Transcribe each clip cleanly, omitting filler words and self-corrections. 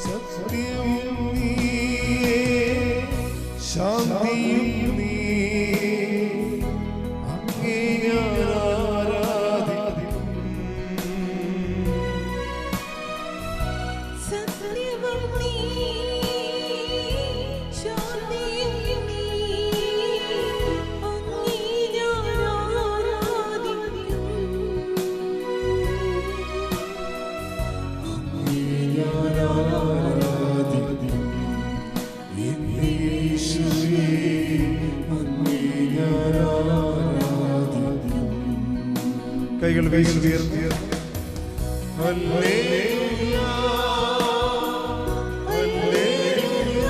സത്യവും നീയേ ശാന്തിയും നീയേ അങ്ങേ ഞാൻ ആരാധിക്കും. സത്യവും നീയേ ശാന്തിയും നീയേ അങ്ങേ ഞാൻ ആരാധിക്കും. അങ്ങേ ഞാൻ ആരാധിക്കും. യേശുവേ അങ്ങേ ഞാൻ ആരാധിക്കും. കൈകൾ ഉയർത്തി hallelujah hallelujah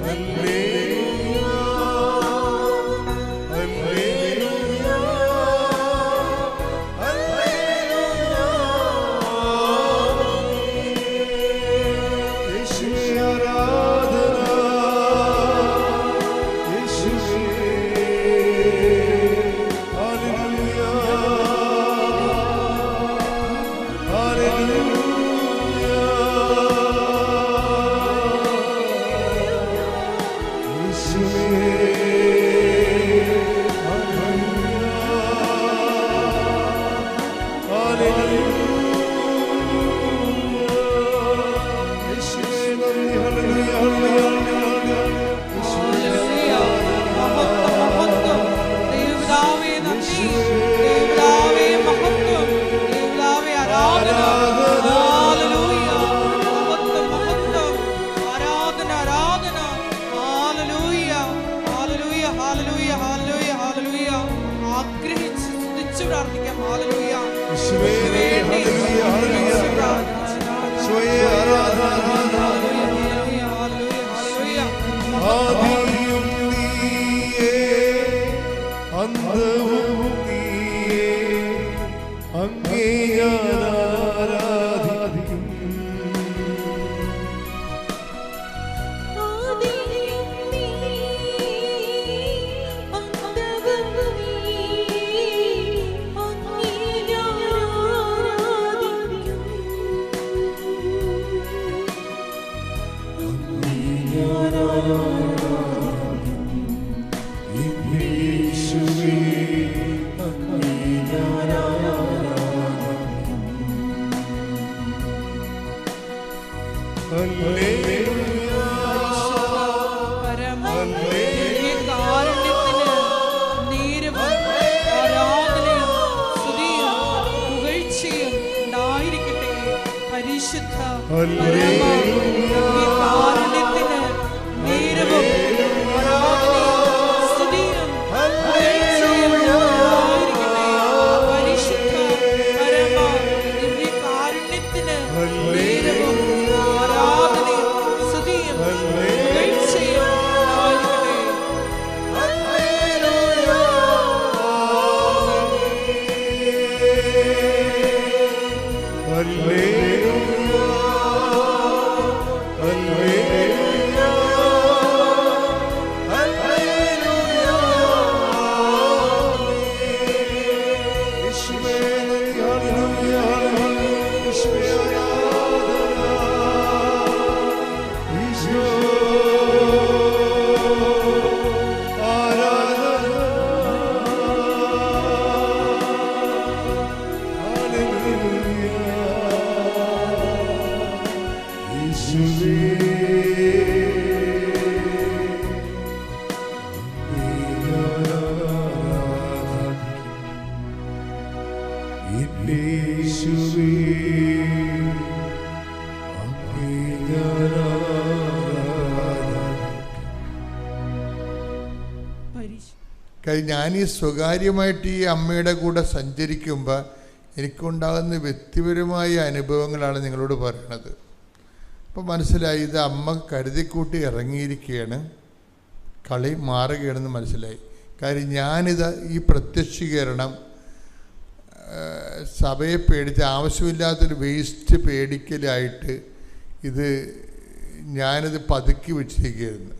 hallelujah hallelujah hallelujah യേശുവേ ആരാധന യേശുവേ ഹല്ലേലൂയ ഹല്ലേലൂയ യേശുവേ ആഗ്രഹിച്ച് സ്തുതിച്ചു പ്രാർത്ഥിക്കാം. ഹല്ലേലൂയ. ആദിയും നീയേ അന്തവും നീയേ അങ്ങേ ഞാൻ ആരാധിക്കും. ആദിയും നീയേ അന്തവും നീയേ അങ്ങേ ഞാൻ ആരാധിക്കും. അങ്ങേ ഞാൻ യേശുവേ അങ്ങേ ഞാൻ ആരാധിക്കും. ഹല്ലേലൂയ കാരുണ്യത്തിന് നീരവും ആരാധനയും സ്തുതിയും പുകഴ്ചയും ഉണ്ടായിരിക്കട്ടെ. പരിശുദ്ധ പരമ കാരുണ്യത്തിന് നീരവും ആരാധനയും സ്തുതിയും പുകഴ്ചയും ഉണ്ടായിരിക്കട്ടെ. പരിശുദ്ധ പരമ ദിവ്യകാരുണ്യത്തിന് നീരവും ആരാധനയും സ്തുതിയും പുകഴ്ചയും ഉണ്ടായിരിക്കട്ടെ. ഞാൻ ഈ സ്വകാര്യമായിട്ട് ഈ അമ്മയുടെ കൂടെ സഞ്ചരിക്കുമ്പോൾ എനിക്കുണ്ടാകുന്ന വ്യക്തിപരമായ അനുഭവങ്ങളാണ് നിങ്ങളോട് പറയണത്. അപ്പോൾ മനസ്സിലായി, ഇത് അമ്മ കരുതിക്കൂട്ടി ഇറങ്ങിയിരിക്കുകയാണ്, കളി മാറുകയാണെന്ന് മനസ്സിലായി. കാര്യം ഞാനിത് ഈ പ്രത്യക്ഷീകരണം സഭയെ പേടിച്ച് ആവശ്യമില്ലാത്തൊരു വേസ്റ്റ് പേടിക്കലായിട്ട് ഞാനിത് പതുക്കി വെച്ചിരിക്കുകയായിരുന്നു.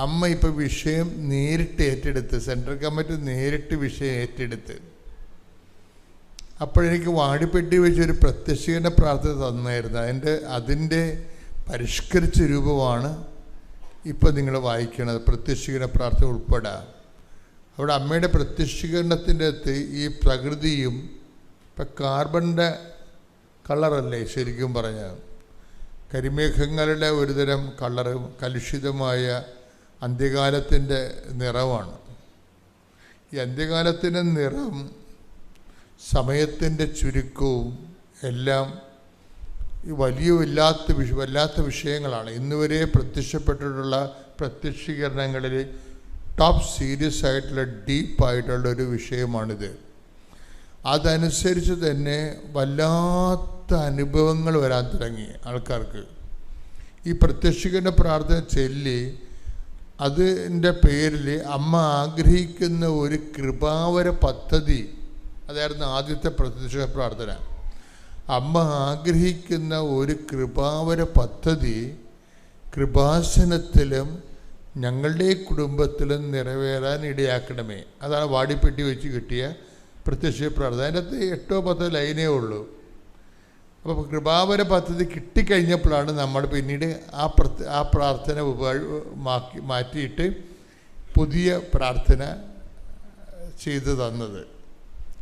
അമ്മ ഇപ്പോൾ വിഷയം നേരിട്ട് ഏറ്റെടുത്ത്, സെൻട്രൽ കമ്മിറ്റി നേരിട്ട് വിഷയം ഏറ്റെടുത്ത്. അപ്പോഴെനിക്ക് വാടിപ്പെട്ടി വെച്ചൊരു പ്രത്യക്ഷീകരണ പ്രാർത്ഥന തന്നായിരുന്നു. അതിൻ്റെ പരിഷ്കരിച്ച രൂപമാണ് ഇപ്പോൾ നിങ്ങൾ വായിക്കണത്, പ്രത്യക്ഷീകരണ പ്രാർത്ഥന ഉൾപ്പെടെ. അവിടെ അമ്മയുടെ പ്രത്യക്ഷീകരണത്തിൻ്റെ അകത്ത് ഈ പ്രകൃതിയും ഇപ്പം കാർബണിൻ്റെ കളറല്ലേ ശരിക്കും പറഞ്ഞാൽ, കരിമേഘങ്ങളുടെ ഒരുതരം കളറ്, കലുഷിതമായ അന്ത്യകാലത്തിൻ്റെ നിറമാണ്. ഈ അന്ത്യകാലത്തിൻ്റെ നിറം, സമയത്തിൻ്റെ ചുരുക്കവും എല്ലാം ഈ വല്ലാത്ത വിഷയങ്ങളാണ്. ഇന്നുവരെ പ്രത്യക്ഷപ്പെട്ടിട്ടുള്ള പ്രത്യക്ഷീകരണങ്ങളിൽ ടോപ്പ് സീരിയസ് ആയിട്ടുള്ള ഡീപ്പായിട്ടുള്ളൊരു വിഷയമാണിത്. അതനുസരിച്ച് തന്നെ വല്ലാത്ത അനുഭവങ്ങൾ വരാൻ തുടങ്ങി ആൾക്കാർക്ക്. ഈ പ്രത്യക്ഷീകരണ പ്രാർത്ഥന ചൊല്ലി അതിൻ്റെ പേരിൽ അമ്മ ആഗ്രഹിക്കുന്ന ഒരു കൃപാവര പദ്ധതി, അതായിരുന്നു ആദ്യത്തെ പ്രത്യക്ഷ പ്രാർത്ഥന. അമ്മ ആഗ്രഹിക്കുന്ന ഒരു കൃപാവര പദ്ധതി കൃപാസനത്തിലും ഞങ്ങളുടെ കുടുംബത്തിലും നിറവേറാൻ ഇടയാക്കണമേ. അതാണ് വാടിപ്പെട്ടി വെച്ച് കിട്ടിയ പ്രത്യക്ഷ പ്രാർത്ഥന. അതിൻ്റെ അകത്ത് 8-10 ലൈനേ ഉള്ളൂ. അപ്പോൾ കൃപാവര പദ്ധതി കിട്ടിക്കഴിഞ്ഞപ്പോഴാണ് നമ്മൾ പിന്നീട് ആ പ്രാർത്ഥന മാറ്റിയിട്ട് പുതിയ പ്രാർത്ഥന ചെയ്തു തന്നത്.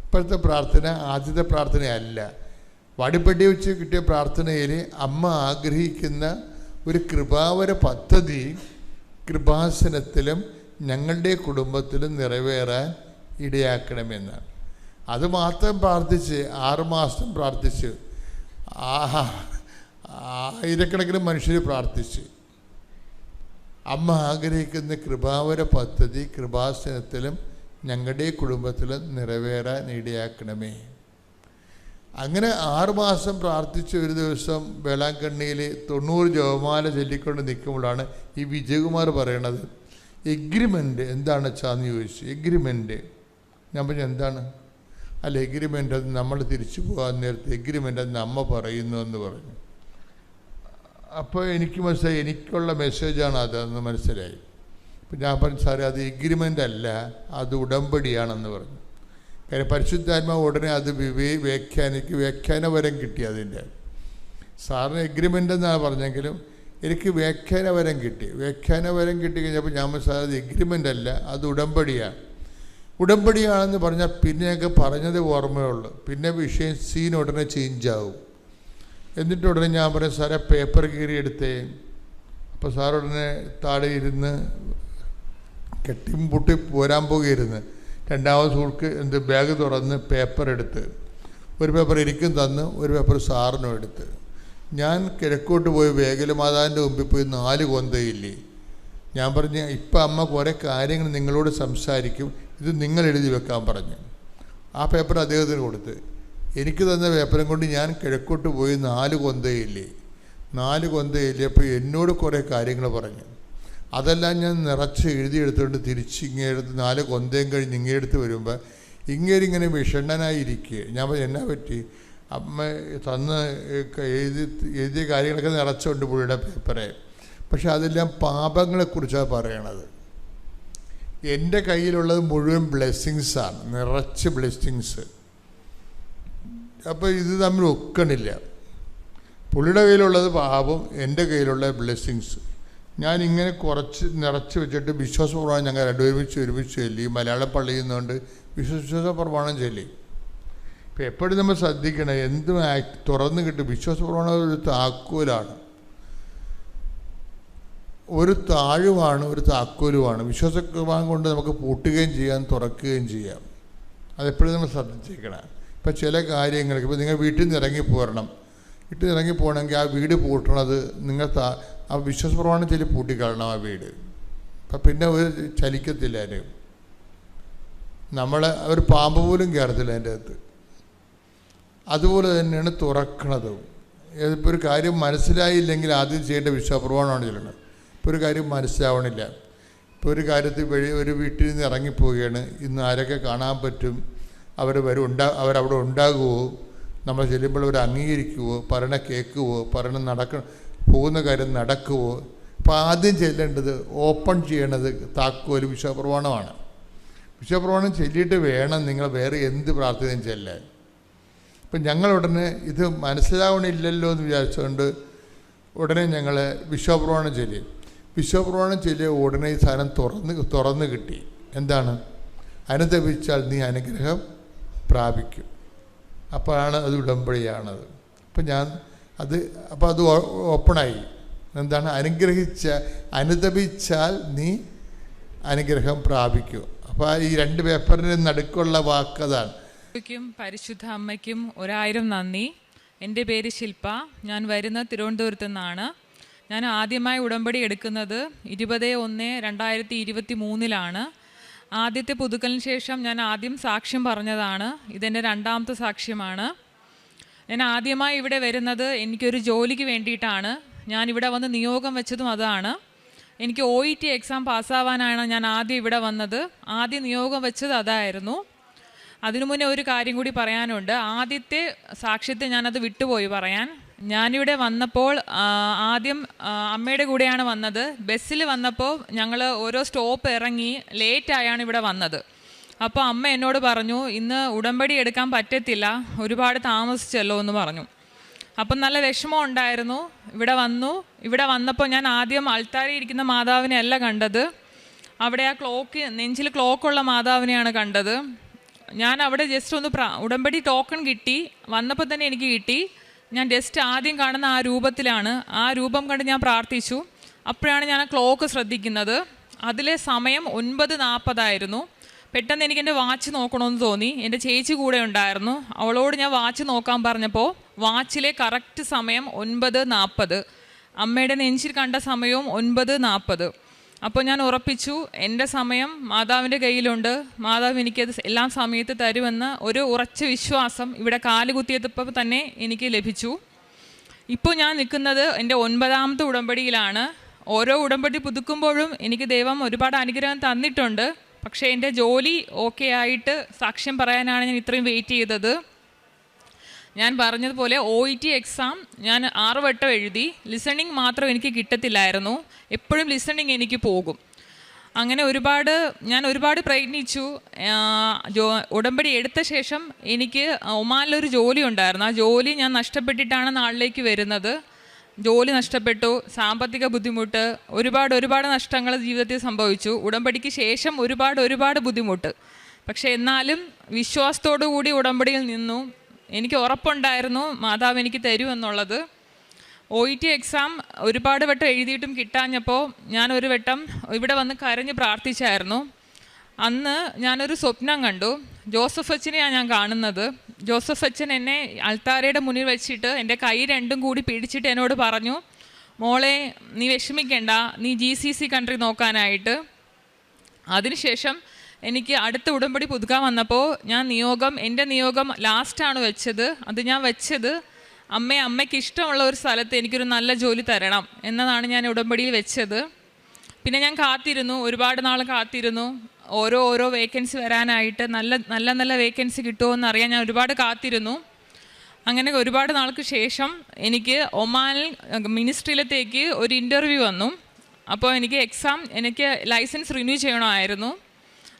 ഇപ്പോഴത്തെ പ്രാർത്ഥന ആദ്യത്തെ പ്രാർത്ഥനയല്ല. വാടിപ്പെട്ടി വെച്ച് കിട്ടിയ പ്രാർത്ഥനയിൽ അമ്മ ആഗ്രഹിക്കുന്ന ഒരു കൃപാവര പദ്ധതി കൃപാസനത്തിലും ഞങ്ങളുടെ കുടുംബത്തിലും നിറവേറാൻ ഇടയാക്കണമെന്നാണ്. അത് മാത്രം പ്രാർത്ഥിച്ച് 6 മാസം പ്രാർത്ഥിച്ച്, ആയിരക്കണക്കിന് മനുഷ്യർ പ്രാർത്ഥിച്ച്. അമ്മ ആഗ്രഹിക്കുന്ന കൃപാവര പദ്ധതി കൃപാസനത്തിലും ഞങ്ങളുടെ കുടുംബത്തിലും നിറവേറാൻ ഇടയാക്കണമേ. അങ്ങനെ 6 മാസം പ്രാർത്ഥിച്ച് ഒരു ദിവസം വേളാങ്കണ്ണിയിൽ 90 ജപമാല ചൊല്ലിക്കൊണ്ട് നിൽക്കുമ്പോഴാണ് ഈ വിജയകുമാർ പറയണത്, എഗ്രിമെൻ്റ് എന്താണ് വെച്ചാന്ന് ചോദിച്ചു. എഗ്രിമെൻ്റ് ഞാൻ പറഞ്ഞു എന്താണ്? അല്ല, എഗ്രിമെൻ്റ് അത് നമ്മൾ തിരിച്ചു പോകാൻ നേരത്തെ എഗ്രിമെൻ്റ് അത് അമ്മ പറയുന്നു എന്ന് പറഞ്ഞു. അപ്പോൾ എനിക്ക് മനസ്സിലായി, എനിക്കുള്ള മെസ്സേജാണ് അതെന്ന് മനസ്സിലായി. അപ്പം ഞാൻ പറഞ്ഞു, സാറേ അത് എഗ്രിമെൻ്റ് അല്ല, അത് ഉടമ്പടിയാണെന്ന് പറഞ്ഞു. കാര്യം പരിശുദ്ധാത്മാവ് ഉടനെ അത് വ്യാഖ്യാനവരം കിട്ടി. അതിൻ്റെ സാറിന് എഗ്രിമെൻ്റ് എന്നാണ് പറഞ്ഞെങ്കിലും എനിക്ക് വ്യാഖ്യാനവരം കിട്ടി. വ്യാഖ്യാനവരം കിട്ടിക്കഴിഞ്ഞപ്പോൾ ഞാൻ മനസ്സിലായി അത് എഗ്രിമെൻ്റ് അല്ല, അത് ഉടമ്പടിയാണെന്ന് പറഞ്ഞാൽ പിന്നെ ഞങ്ങൾക്ക് പറഞ്ഞത് ഓർമ്മയുള്ളൂ. പിന്നെ വിഷയം സീൻ ഉടനെ ചേഞ്ചാവും. എന്നിട്ട് ഉടനെ ഞാൻ പറയും, സാറേ പേപ്പർ കീറിയെടുത്തേ. അപ്പോൾ സാർ ഉടനെ താഴെ ഇരുന്ന് കെട്ടിയും പൊട്ടി പോരാൻ പോകുകയായിരുന്നു. രണ്ടാമത് സുഹൃത്ത് ബാഗ് തുറന്ന് പേപ്പർ എടുത്ത്, ഒരു പേപ്പർ എനിക്കും തന്ന് ഒരു പേപ്പർ സാറിനും എടുത്ത്. ഞാൻ കിഴക്കോട്ട് പോയി വേഗലമാതാവിൻ്റെ മുമ്പിൽ പോയി 4 കൊന്തയില്ലേ. ഞാൻ പറഞ്ഞു, ഇപ്പം അമ്മ കുറേ കാര്യങ്ങൾ നിങ്ങളോട് സംസാരിക്കും, ഇത് നിങ്ങൾ എഴുതി വെക്കാൻ പറഞ്ഞു. ആ പേപ്പർ അദ്ദേഹത്തിന് കൊടുത്ത് എനിക്ക് തന്ന പേപ്പറും കൊണ്ട് ഞാൻ കിഴക്കോട്ട് പോയി 4 കൊന്തയില്ലേ. 4 കൊന്തയില്ലേ. അപ്പോൾ എന്നോട് കുറേ കാര്യങ്ങൾ പറഞ്ഞു. അതെല്ലാം ഞാൻ നിറച്ച് എഴുതിയെടുത്തുകൊണ്ട് തിരിച്ച് ഇങ്ങേടുത്ത് 4 കൊന്തയും കഴിഞ്ഞ് ഇങ്ങേടുത്ത് വരുമ്പോൾ ഇങ്ങനെ വിഷണ്ണനായിരിക്കുക. ഞാൻ പറഞ്ഞു, എന്നാ പറ്റി? അമ്മ തന്ന് എഴുതിയ കാര്യങ്ങളൊക്കെ നിറച്ചുകൊണ്ട് പുള്ളിയുടെ പേപ്പറെ. പക്ഷെ അതെല്ലാം പാപങ്ങളെക്കുറിച്ചാണ് പറയണത്. എൻ്റെ കയ്യിലുള്ളത് മുഴുവൻ ബ്ലെസ്സിങ്സാണ്, നിറച്ച് ബ്ലെസ്സിങ്സ്. അപ്പോൾ ഇത് തമ്മിൽ ഒക്കണില്ല. പുള്ളിയുടെ കയ്യിലുള്ളത് പാപം, എൻ്റെ കയ്യിലുള്ള ബ്ലെസ്സിങ്സ്. ഞാനിങ്ങനെ കുറച്ച് നിറച്ച് വെച്ചിട്ട് വിശ്വാസപ്രമാണം ഞങ്ങൾ ഒരുമിച്ച് ചൊല്ലി. മലയാള പള്ളിയിൽ നിന്നുകൊണ്ട് വിശ്വാസപ്രമാണം ചൊല്ലി. ഇപ്പം എപ്പോഴും നമ്മൾ ശ്രദ്ധിക്കണം, എന്തും തുറന്ന് കിട്ടും. വിശ്വാസപ്രമാണം ഒരു താക്കോലാണ്, ഒരു താഴുമാണ്, ഒരു താക്കോലുമാണ്. വിശ്വാസപ്രമാണം കൊണ്ട് നമുക്ക് പൂട്ടുകയും ചെയ്യാം, തുറക്കുകയും ചെയ്യാം. അതെപ്പോഴും നമ്മൾ ശ്രദ്ധിച്ചിരിക്കണം. ഇപ്പം ചില കാര്യങ്ങൾക്ക് ഇപ്പോൾ നിങ്ങൾ വീട്ടിൽ നിന്ന് ഇറങ്ങിപ്പോരണം. വീട്ടിൽ നിന്ന് ഇറങ്ങിപ്പോകണമെങ്കിൽ ആ വീട് പൂട്ടണത് നിങ്ങൾ ആ വിശ്വാസപ്രമാണം ചൊല്ലി പൂട്ടിക്കളണം ആ വീട്. അപ്പം പിന്നെ ഒരു ചലിക്കത്തില്ല. ആരും നമ്മളെ ഒരു പാമ്പ് പോലും കയറത്തില്ല അതിൻ്റെ അകത്ത്. അതുപോലെ തന്നെയാണ് തുറക്കണതും. ഇപ്പോൾ ഒരു കാര്യം മനസ്സിലായില്ലെങ്കിൽ ആദ്യം ചെയ്യേണ്ട വിശ്വാസപ്രമാണമാണ് ചൊല്ലണത്. ഇപ്പോൾ ഒരു കാര്യം മനസ്സിലാവണില്ല. ഇപ്പോൾ ഒരു കാര്യത്തിൽ ഒരു വീട്ടിൽ നിന്ന് ഇറങ്ങിപ്പോവുകയാണ്, ഇന്ന് ആരൊക്കെ കാണാൻ പറ്റും, അവരവിടെ ഉണ്ടാകുമോ, നമ്മൾ ചെല്ലുമ്പോൾ അവർ അംഗീകരിക്കുമോ, പറയണ കേൾക്കുമോ, പോകുന്ന കാര്യം നടക്കുമോ. അപ്പോൾ ആദ്യം ചെല്ലേണ്ടത് ഓപ്പൺ ചെയ്യേണ്ടത് താക്കോൽ വിശ്വപ്രമാണമാണ്. വിശ്വപ്രമാണം ചൊല്ലിയിട്ട് വേണം നിങ്ങൾ വേറെ എന്ത് പ്രാർത്ഥനയും ചെല്ലാൻ. അപ്പം ഞങ്ങൾ ഉടനെ ഇത് മനസ്സിലാവണില്ലല്ലോ എന്ന് വിചാരിച്ചുകൊണ്ട് ഉടനെ ഞങ്ങൾ വിശ്വപ്രമാണം ചൊല്ലി. വിശ്വപ്രമാണം ചൊല്ലിയ ഉടനെ ഈ സാധനം തുറന്ന് കിട്ടി. എന്താണ്? അനുദപിച്ചാൽ നീ അനുഗ്രഹം പ്രാപിക്കും. അപ്പോഴാണ് അത് ഉടമ്പടിയാണത്. അപ്പം അത് ഓപ്പണായി. എന്താണ്? അനുദപിച്ചാൽ നീ അനുഗ്രഹം പ്രാപിക്കും. അപ്പോൾ ഈ 2 പേപ്പറിന് നടുക്കുള്ള വാക്കതാണ്. പരിശുദ്ധ അമ്മയ്ക്കും 1000 നന്ദി. എൻ്റെ പേര് ശില്പ. ഞാൻ വരുന്ന തിരുവനന്തപുരത്തു നിന്നാണ്. ഞാൻ ആദ്യമായി ഉടമ്പടി എടുക്കുന്നത് 20/1/2023 ആദ്യത്തെ പുതുക്കലിന് ശേഷം ഞാൻ ആദ്യം സാക്ഷ്യം പറഞ്ഞതാണ്. ഇതെൻ്റെ 2ാമത്തെ സാക്ഷ്യമാണ്. ഞാൻ ആദ്യമായി ഇവിടെ വരുന്നത് എനിക്കൊരു ജോലിക്ക് വേണ്ടിയിട്ടാണ്. ഞാനിവിടെ വന്ന് നിയോഗം വെച്ചതും അതാണ്. എനിക്ക് OET എക്സാം പാസ്സാവാനാണ് ഞാൻ ആദ്യം ഇവിടെ വന്നത്. ആദ്യം നിയോഗം വെച്ചത് അതായിരുന്നു. അതിനു മുന്നേ ഒരു കാര്യം കൂടി പറയാനുണ്ട്. ആദ്യത്തെ സാക്ഷ്യത്തെ ഞാനത് വിട്ടുപോയി പറയാൻ. ഞാനിവിടെ വന്നപ്പോൾ ആദ്യം അമ്മയുടെ കൂടെയാണ് വന്നത്. ബസ്സിൽ വന്നപ്പോൾ ഞങ്ങൾ ഓരോ സ്റ്റോപ്പ് ഇറങ്ങി ലേറ്റായാണ് ഇവിടെ വന്നത്. അപ്പോൾ അമ്മ എന്നോട് പറഞ്ഞു, ഇന്ന് ഉടമ്പടി എടുക്കാൻ പറ്റത്തില്ല, ഒരുപാട് താമസിച്ചല്ലോ എന്ന് പറഞ്ഞു. അപ്പം നല്ല വിഷമം ഉണ്ടായിരുന്നു. ഇവിടെ വന്നപ്പോൾ ഞാൻ ആദ്യം അൾത്താരയിൽ ഇരിക്കുന്ന മാതാവിനെ അല്ല കണ്ടത്. അവിടെ ആ നെഞ്ചിൽ ക്ലോക്കുള്ള മാതാവിനെയാണ് കണ്ടത്. ഞാൻ അവിടെ ജസ്റ്റ് ഒന്ന് ഉടമ്പടി ടോക്കൺ കിട്ടി. വന്നപ്പോൾ തന്നെ എനിക്ക് കിട്ടി. ഞാൻ ജസ്റ്റ് ആദ്യം കാണുന്ന ആ രൂപത്തിലാണ്. ആ രൂപം കണ്ട് ഞാൻ പ്രാർത്ഥിച്ചു. അപ്പോഴാണ് ഞാൻ ആ ക്ലോക്ക് ശ്രദ്ധിക്കുന്നത്. അതിലെ സമയം 9:40 പെട്ടെന്ന് എനിക്ക് എൻ്റെ വാച്ച് നോക്കണമെന്ന് തോന്നി. എൻ്റെ ചേച്ചി കൂടെ ഉണ്ടായിരുന്നു. അവളോട് ഞാൻ വാച്ച് നോക്കാൻ പറഞ്ഞപ്പോൾ വാച്ചിലെ കറക്റ്റ് സമയം 9:40. അമ്മയുടെ നെഞ്ചിൽ കണ്ട സമയവും 9:40. അപ്പോൾ ഞാൻ ഉറപ്പിച്ചു, എൻ്റെ സമയം മാതാവിൻ്റെ കയ്യിലുണ്ട്, മാതാവ് എനിക്കത് എല്ലാ സമയത്ത് തരുമെന്ന് ഒരു ഉറച്ച വിശ്വാസം ഇവിടെ കാലുകുത്തിയപ്പോൾ തന്നെ എനിക്ക് ലഭിച്ചു. ഇപ്പോൾ ഞാൻ നിൽക്കുന്നത് എൻ്റെ 9ാമത്തെ ഉടമ്പടിയിലാണ്. ഓരോ ഉടമ്പടി പുതുക്കുമ്പോഴും എനിക്ക് ദൈവം ഒരുപാട് അനുഗ്രഹം തന്നിട്ടുണ്ട്. പക്ഷേ എൻ്റെ ജോലി ഓക്കെ ആയിട്ട് സാക്ഷ്യം പറയാനാണ് ഞാൻ ഇത്രയും വെയിറ്റ് ചെയ്തത്. ഞാൻ പറഞ്ഞതുപോലെ OET എക്സാം ഞാൻ 6 വട്ടം എഴുതി. ലിസണിങ് മാത്രം എനിക്ക് കിട്ടത്തില്ലായിരുന്നു. എപ്പോഴും ലിസണിങ് എനിക്ക് പോകും. അങ്ങനെ ഞാൻ ഒരുപാട് പ്രയത്നിച്ചു. ഉടമ്പടി എടുത്ത ശേഷം എനിക്ക് ഒമാനിലൊരു ജോലി ഉണ്ടായിരുന്നു. ആ ജോലി ഞാൻ നഷ്ടപ്പെട്ടിട്ടാണ് നാട്ടിലേക്ക് വരുന്നത്. ജോലി നഷ്ടപ്പെട്ടു, സാമ്പത്തിക ബുദ്ധിമുട്ട്, ഒരുപാട് നഷ്ടങ്ങൾ ജീവിതത്തിൽ സംഭവിച്ചു. ഉടമ്പടിക്ക് ശേഷം ഒരുപാട് ബുദ്ധിമുട്ട്. പക്ഷേ എന്നാലും വിശ്വാസത്തോടു കൂടി ഉടമ്പടിയിൽ നിന്നു. എനിക്ക് ഉറപ്പുണ്ടായിരുന്നു മാതാവ് എനിക്ക് തരുമെന്നുള്ളത്. OET എക്സാം ഒരുപാട് വട്ടം എഴുതിയിട്ടും കിട്ടാഞ്ഞപ്പോൾ ഞാനൊരു വട്ടം ഇവിടെ വന്ന് കരഞ്ഞ് പ്രാർത്ഥിച്ചായിരുന്നു. അന്ന് ഞാനൊരു സ്വപ്നം കണ്ടു. ജോസഫ് അച്ഛനെയാണ് ഞാൻ കാണുന്നത്. ജോസഫ് അച്ഛൻ എന്നെ അൾത്താരയുടെ മുന്നിൽ വെച്ചിട്ട് എൻ്റെ കൈ 2ഉം കൂടി പിടിച്ചിട്ട് എന്നോട് പറഞ്ഞു, മോളെ നീ വിഷമിക്കേണ്ട, നീ GCC കൺട്രി നോക്കാനായിട്ട്. അതിനുശേഷം എനിക്ക് അടുത്ത ഉടമ്പടി പുതുക്കാൻ വന്നപ്പോൾ എൻ്റെ നിയോഗം ലാസ്റ്റാണ് വെച്ചത്. അത് ഞാൻ വെച്ചത് അമ്മയ്ക്ക് ഇഷ്ടമുള്ള ഒരു സ്ഥലത്ത് എനിക്കൊരു നല്ല ജോലി തരണം എന്നതാണ് ഞാൻ ഉടമ്പടിയിൽ വെച്ചത്. പിന്നെ ഞാൻ കാത്തിരുന്നു, ഒരുപാട് നാൾ കാത്തിരുന്നു. ഓരോ വേക്കൻസി വരാനായിട്ട് നല്ല വേക്കൻസി കിട്ടുമോ എന്നറിയാൻ ഞാൻ ഒരുപാട് കാത്തിരുന്നു. അങ്ങനെ ഒരുപാട് നാൾക്ക് ശേഷം എനിക്ക് ഒമാനിൽ മിനിസ്ട്രിയിലത്തേക്ക് ഒരു ഇൻ്റർവ്യൂ വന്നു. അപ്പോൾ എനിക്ക് ലൈസൻസ് റിന്യൂ ചെയ്യണമായിരുന്നു.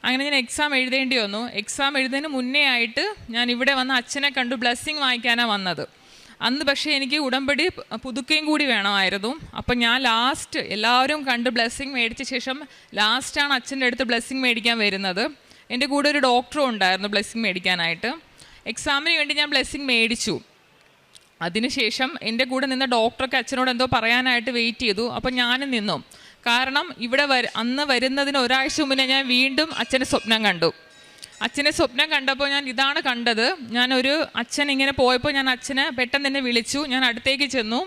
അങ്ങനെ ഞാൻ എക്സാം എഴുതേണ്ടി വന്നു. എക്സാം എഴുതുന്നതിന് മുന്നേ ആയിട്ട് ഞാൻ ഇവിടെ വന്ന് അച്ഛനെ കണ്ടു ബ്ലെസ്സിങ് വാങ്ങിക്കാനാണ് വന്നത്. അന്ന് പക്ഷേ എനിക്ക് ഉടമ്പടി പുതുക്കുകയും കൂടി വേണമായിരുന്നു. അപ്പം ഞാൻ ലാസ്റ്റ് എല്ലാവരും കണ്ട് ബ്ലെസ്സിങ് മേടിച്ച ശേഷം ലാസ്റ്റാണ് അച്ഛൻ്റെ അടുത്ത് ബ്ലെസ്സിങ് മേടിക്കാൻ വരുന്നത്. എൻ്റെ കൂടെ ഒരു ഡോക്ടറും ഉണ്ടായിരുന്നു ബ്ലെസ്സിങ് മേടിക്കാനായിട്ട്. എക്സാമിന് വേണ്ടി ഞാൻ ബ്ലെസ്സിങ് മേടിച്ചു. അതിനുശേഷം എൻ്റെ കൂടെ നിന്ന ഡോക്ടർക്ക് അച്ഛനോട് എന്തോ പറയാനായിട്ട് വെയിറ്റ് ചെയ്തു. അപ്പം ഞാനും നിന്നു. കാരണം ഇവിടെ അന്ന് വരുന്നതിന് ഒരാഴ്ച മുന്നേ ഞാൻ വീണ്ടും അച്ഛനെ സ്വപ്നം കണ്ടു. അച്ഛനെ സ്വപ്നം കണ്ടപ്പോൾ ഞാൻ ഇതാണ് കണ്ടത്. അച്ഛൻ ഇങ്ങനെ പോയപ്പോൾ ഞാൻ അച്ഛനെ പെട്ടെന്ന് തന്നെ വിളിച്ചു. ഞാൻ അടുത്തേക്ക് ചെന്നു.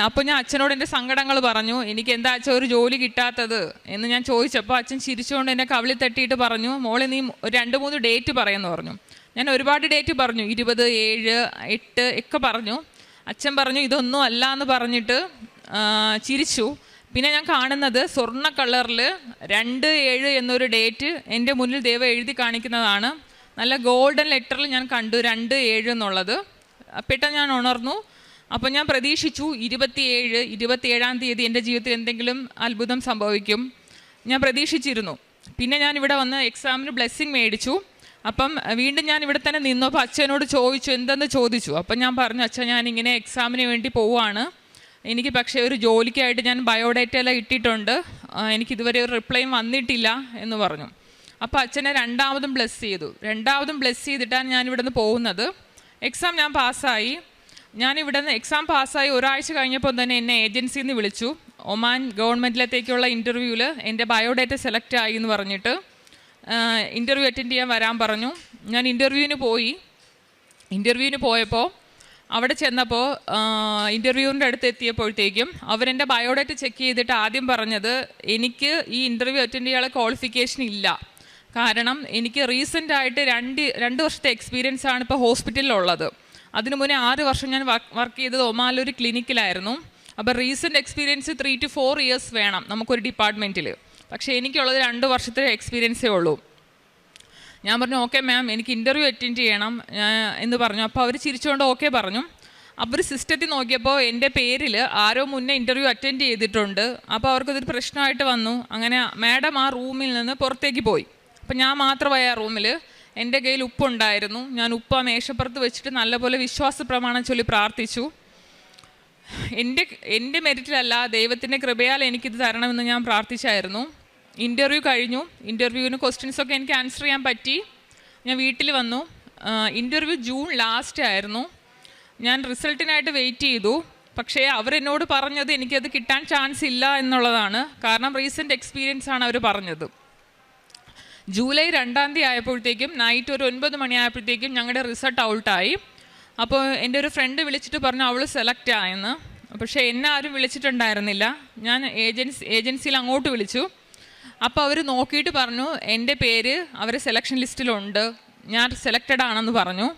അപ്പോൾ ഞാൻ അച്ഛനോട് എൻ്റെ സങ്കടങ്ങൾ പറഞ്ഞു. എനിക്ക് എന്താ അച്ഛൻ ഒരു ജോലി കിട്ടാത്തത് എന്ന് ഞാൻ ചോദിച്ചപ്പോൾ അച്ഛൻ ചിരിച്ചുകൊണ്ട് എന്നെ കവിളിൽ തട്ടിയിട്ട് പറഞ്ഞു, മോളെ നീ ഒരു 2-3 ഡേറ്റ് പറയുമെന്ന് പറഞ്ഞു. ഞാൻ ഒരുപാട് ഡേറ്റ് പറഞ്ഞു, 20, 7, 8 ഒക്കെ പറഞ്ഞു. അച്ഛൻ പറഞ്ഞു ഇതൊന്നും അല്ല എന്ന് പറഞ്ഞിട്ട് ചിരിച്ചു. പിന്നെ ഞാൻ കാണുന്നത് സ്വർണ്ണ കളറിൽ 27 എന്നൊരു ഡേറ്റ് എൻ്റെ മുന്നിൽ ദൈവം എഴുതി കാണിക്കുന്നതാണ്. നല്ല ഗോൾഡൻ ലെറ്ററിൽ ഞാൻ കണ്ടു 27 എന്നുള്ളത്. പെട്ടെന്ന് ഞാൻ ഉണർന്നു. അപ്പോൾ ഞാൻ പ്രതീക്ഷിച്ചു 27-ാം തീയതി എൻ്റെ ജീവിതത്തിൽ എന്തെങ്കിലും അത്ഭുതം സംഭവിക്കും, ഞാൻ പ്രതീക്ഷിച്ചിരുന്നു. പിന്നെ ഞാൻ ഇവിടെ വന്ന് എക്സാമിന് ബ്ലെസ്സിങ് മേടിച്ചു. അപ്പം വീണ്ടും ഞാൻ ഇവിടെ തന്നെ നിന്നു. അപ്പോൾ അച്ഛനോട് ചോദിച്ചു, എന്തെന്ന് ചോദിച്ചു. അപ്പം ഞാൻ പറഞ്ഞു, അച്ഛൻ ഞാനിങ്ങനെ എക്സാമിന് വേണ്ടി പോവുകയാണ്, എനിക്ക് പക്ഷേ ഒരു ജോലിക്കായിട്ട് ഞാൻ ബയോഡേറ്റ എല്ലാം ഇട്ടിട്ടുണ്ട്, എനിക്കിതുവരെ ഒരു റിപ്ലൈയും വന്നിട്ടില്ല എന്ന് പറഞ്ഞു. അപ്പോൾ അച്ഛനെ രണ്ടാമതും ബ്ലെസ് ചെയ്തിട്ടാണ് ഞാനിവിടെ നിന്ന് പോകുന്നത്. എക്സാം ഞാൻ പാസ്സായി. ഞാനിവിടെ നിന്ന് എക്സാം പാസ്സായി ഒരാഴ്ച കഴിഞ്ഞപ്പോൾ തന്നെ എന്നെ ഏജൻസിയിൽ നിന്ന് വിളിച്ചു. ഒമാൻ ഗവൺമെൻറ്റിലത്തേക്കുള്ള ഇൻ്റർവ്യൂവിൽ എൻ്റെ ബയോഡേറ്റ സെലക്ട് ആയി എന്ന് പറഞ്ഞിട്ട് ഇൻ്റർവ്യൂ അറ്റൻഡ് ചെയ്യാൻ വരാൻ പറഞ്ഞു. ഞാൻ ഇൻ്റർവ്യൂവിന് പോയപ്പോൾ അവിടെ ചെന്നപ്പോൾ ഇൻ്റർവ്യൂവിൻ്റെ അടുത്ത് എത്തിയപ്പോഴത്തേക്കും അവരെൻ്റെ ബയോഡേറ്റ ചെക്ക് ചെയ്തിട്ട് ആദ്യം പറഞ്ഞത് എനിക്ക് ഈ ഇൻ്റർവ്യൂ അറ്റൻഡ് ചെയ്യാനുള്ള ക്വാളിഫിക്കേഷൻ ഇല്ല, കാരണം എനിക്ക് റീസെൻ്റായിട്ട് രണ്ട് വർഷത്തെ എക്സ്പീരിയൻസ് ആണ് ഇപ്പോൾ ഹോസ്പിറ്റലിലുള്ളത്. അതിനു മുന്നേ 6 വർഷം ഞാൻ വർക്ക് ചെയ്തത് ഒമാനിലൊരു ക്ലിനിക്കിലായിരുന്നു. അപ്പോൾ റീസെൻ്റ് എക്സ്പീരിയൻസ് 3 to 4 ഇയേഴ്സ് വേണം നമുക്കൊരു ഡിപ്പാർട്ട്മെൻറ്റിൽ. പക്ഷേ എനിക്കുള്ളത് 2 വർഷത്തെ എക്സ്പീരിയൻസേ ഉള്ളൂ. ഞാൻ പറഞ്ഞു, ഓക്കെ മാം, എനിക്ക് ഇൻ്റർവ്യൂ അറ്റൻഡ് ചെയ്യണം എന്ന് പറഞ്ഞു. അപ്പോൾ അവർ ചിരിച്ചുകൊണ്ട് ഓക്കെ പറഞ്ഞു. അപ്പോൾ ഒരു സിസ്റ്റത്തിൽ നോക്കിയപ്പോൾ എൻ്റെ പേരിൽ ആരോ മുന്നേ ഇൻ്റർവ്യൂ അറ്റൻഡ് ചെയ്തിട്ടുണ്ട്. അപ്പോൾ അവർക്കതൊരു പ്രശ്നമായിട്ട് വന്നു. അങ്ങനെ മാഡം ആ റൂമിൽ നിന്ന് പുറത്തേക്ക് പോയി. അപ്പം ഞാൻ മാത്രമായി ആ റൂമിൽ. എൻ്റെ കയ്യിൽ ഉപ്പുണ്ടായിരുന്നു. ഞാൻ ഉപ്പ് ആ മേശപ്പുറത്ത് വെച്ചിട്ട് നല്ലപോലെ വിശ്വാസ പ്രമാണം ചൊല്ലി പ്രാർത്ഥിച്ചു. എൻ്റെ മെറിറ്റിലല്ല, ദൈവത്തിൻ്റെ കൃപയാൽ എനിക്കിത് തരണമെന്ന് ഞാൻ പ്രാർത്ഥിച്ചായിരുന്നു. ഇൻ്റർവ്യൂ കഴിഞ്ഞു. ഇൻ്റർവ്യൂവിന് ക്വസ്റ്റ്യൻസൊക്കെ എനിക്ക് ആൻസർ ചെയ്യാൻ പറ്റി. ഞാൻ വീട്ടിൽ വന്നു. ഇൻ്റർവ്യൂ ജൂൺ ലാസ്റ്റ് ആയിരുന്നു. ഞാൻ റിസൾട്ടിനായിട്ട് വെയിറ്റ് ചെയ്തു. പക്ഷേ അവരെന്നോട് പറഞ്ഞത് എനിക്കത് കിട്ടാൻ ചാൻസ് ഇല്ല എന്നുള്ളതാണ്. കാരണം റീസെൻ്റ് എക്സ്പീരിയൻസ് ആണ് അവർ പറഞ്ഞത്. ജൂലൈ 2-ാം തീയതി ആയപ്പോഴത്തേക്കും നൈറ്റ് ഒരു 9 മണി ആയപ്പോഴത്തേക്കും ഞങ്ങളുടെ റിസൾട്ട് ഔട്ടായി. അപ്പോൾ എൻ്റെ ഒരു ഫ്രണ്ട് വിളിച്ചിട്ട് പറഞ്ഞു അവൾ സെലക്ട് ആയെന്ന്. പക്ഷേ എന്നെ ആരും വിളിച്ചിട്ടുണ്ടായിരുന്നില്ല. ഞാൻ ഏജൻസിയിൽ അങ്ങോട്ട് വിളിച്ചു. അപ്പോൾ അവർ നോക്കിയിട്ട് പറഞ്ഞു എൻ്റെ പേര് അവരെ സെലക്ഷൻ ലിസ്റ്റിലുണ്ട്, ഞാൻ സെലക്റ്റഡ് ആണെന്ന് പറഞ്ഞു.